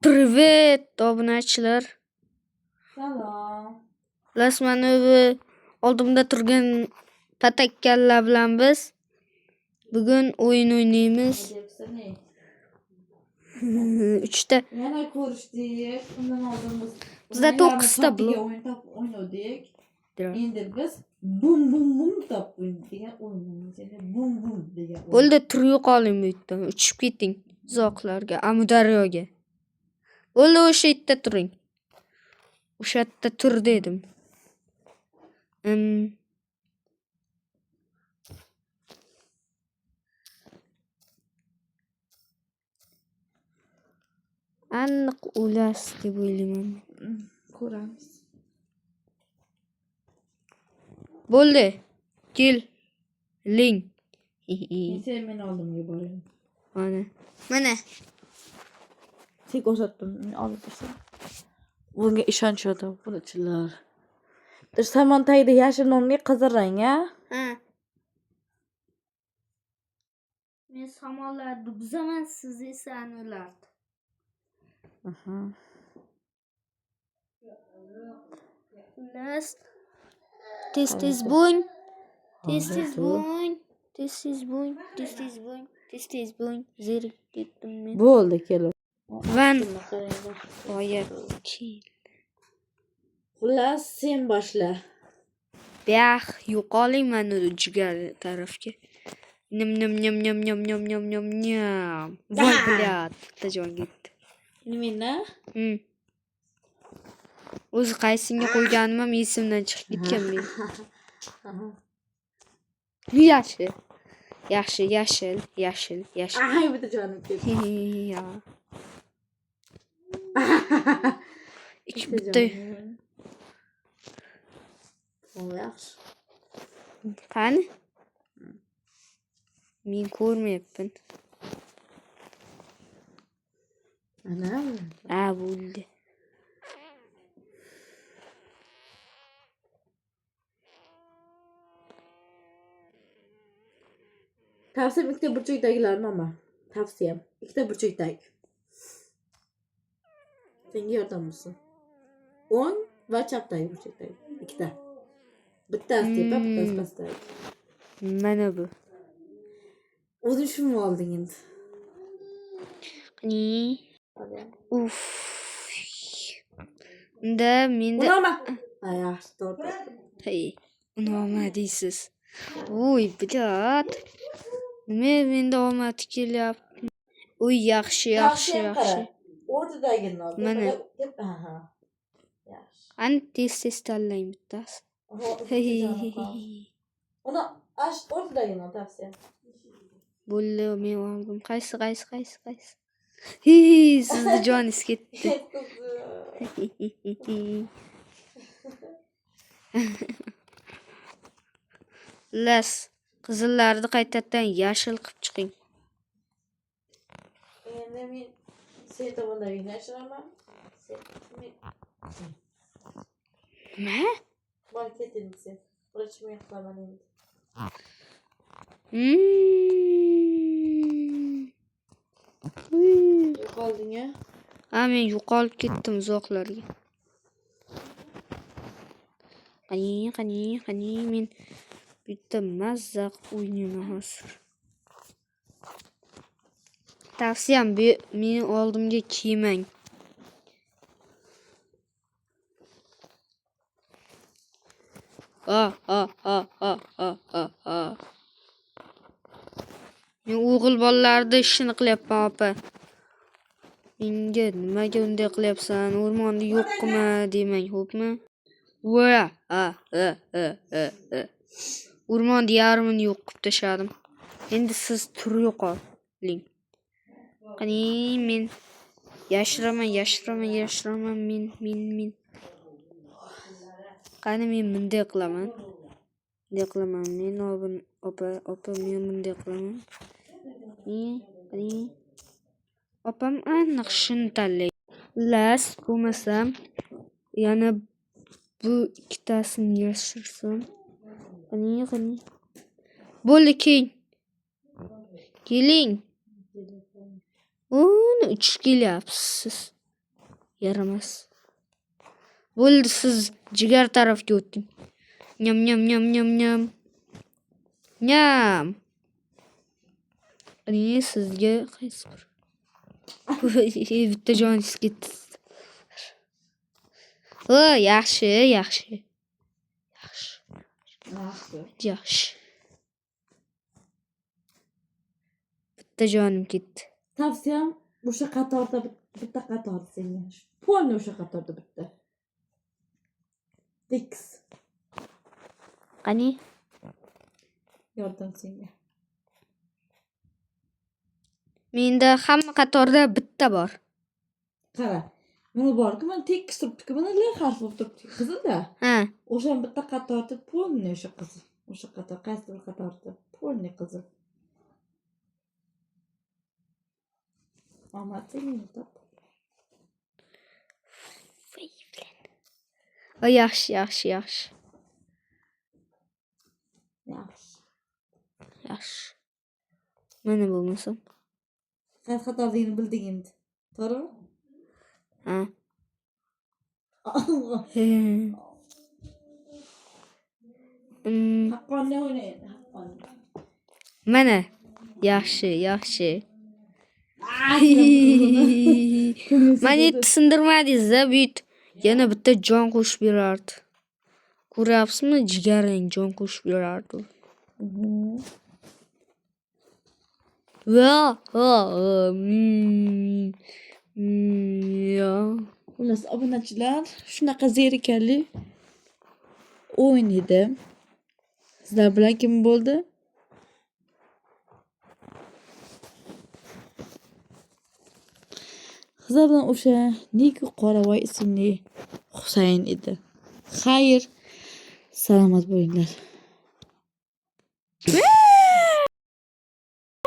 Privet obunachilar. Salom. Las mana bu oldimda turgan patakkallar bilan biz bugun o'yin o'ynaymiz. Depsini. 3ta. Yana ko'rishdik. Undan oldin Bizda 9 ta blok blok. o'yin topib o'ynadik. Direkt. Endi biz bum bum bum topib o'ynadik degan o'yinimiz. Endi bum bum degan o'yin. Bo'ldi, turib yo'qoling bu yerdan. Uchib keting uzoqlarga, Amudaryoga. Bo'ldi, o'sha yerda turing. O'sha yerda tur dedim. Aniq o'lasiz deb o'ylayman. Ko'ramiz. Bo'ldi. Kel. Ling. Sen men oldimga boring. Mana. Sen ko'rsatdim, olib tursin. Bunga ishonch yo'q, bunachilar. Samon tagida yashil nonli qizil rang, ha? Ha. Men samonlarni buzaman, siz esa anilardi. Aha. Las. Tez bo'ng. Tez bo'ng. Zerik ketdim men. Bo'ldi, kelib. Van. Oya. Xullas, sen boshla. Buyaq yo'qoling mana jigar tarafga. Nim. Voy, blyad, bitta jon ketdi. Nimani? O'zi qaysinga qo'yganim ham esimdan chiqib ketgan men. Yashil. Ay, bitta jonim ketdi. Ya. Bitta. Yaxshi. Qani? Men ko'rmayapman. Ana. Bo'ldi. Tavsiyam ikkita burchakdagilarni olma. Tavsiyam ikkita burchakdagi. Senga yordam bo'lsin. O'ng va chapdagi burchakdagi. Ikkita. Bittasi tepa, bittasi pastdagi. Mana bu. O'zing shuni olding endi. Qani? Uf. Menda. Unoma. Yaxshi, to'g'ri. Hey, unoma deysiz. Voy, blyad. Nima menda omad kelyapti? Uy, yaxshi. O'rtadagini ol. Mana. Aha. Yaxshi. Ani tez tanlang bittasi. Uni o'rtadagini ol, tavsiya. Bo'ldi, men oldim. Qaysi? Sizni joningiz ketdi. Las, qizillarni qaytadan yashil qilib chiqing. Endi men sen tomondagini yashiraman. Nima? Bor keting sen. Burchimga qilaman endi. Yo'qolding-a? Men yo'qolib ketdim uzoqlarga. Qani, men bitta mazza qilib o'ynayman hozir. Tavsiyam meni oldimga kelmang. Men o'g'il bolalarni ishini qilyapman, opa. Menga nimaga unday qilyapsan? O'rmonda yo'q qilma demang, xo'pmi? Voy, o'rmonda yarmini yo'q qilib tashladim. Endi siz tur yo'qoling. Qani, men yashiraman men. Qani, men bunday qilaman. Men opa men bunday qilaman. Qani. Opam aniq shuni tanlaydi. Las bo'lmasam yana bu ikkitasini yashirsam. Qani. Bo'ldi, keling. Uni uch kelyapsiz. Yaramas. Bo'ldi, siz jigar tarafga o'ting. Nyam nyam nyam nyam nyam. Nyam. Qani sizga qaysi bir? Bitta joningiz ketdi. O, yaxshi, yaxshi. Yaxshi. Bitta jonim ketdi. Tavsiyam o'sha qatorda bitta qator senga. Polni o'sha qatorda bitta. X. Qani? Yordam senga. Menda hamma qatorda bitta bor. Qara. Mana borku, mana tekis turibdi-ku, mana L harfi bo'lib turibdi. Qizil-da. Ha. O'sha bitta qatorda polni o'sha qizil. O'sha qator qaysi bir qatorda? Polni qizil. Omad senga top. O, yaxshi, yaxshi, yaxshi. Yaxshi. Yaxshi. Mana bo'lmasam. Qaysi qatorligini bilding endi. To'g'rimi? Ha. Haqqonni o'ynaydi, haqqonni. Mana. Yaxshi, yaxshi. Meni tushuntirmadingiz-da, buyut. Yana bitta jon qo'shib berardi. Ko'ryapsizmi? Jigarrang jon qo'shib berardi. Va, Xullas, obunachilar, shunaqa zerikarli o'yin edi. Sizlar bilan kim bo'ldi? Sizlar bilan o'sha Niku Qoravoy ismli Husayn edi. Xayr, salomat bo'linglar.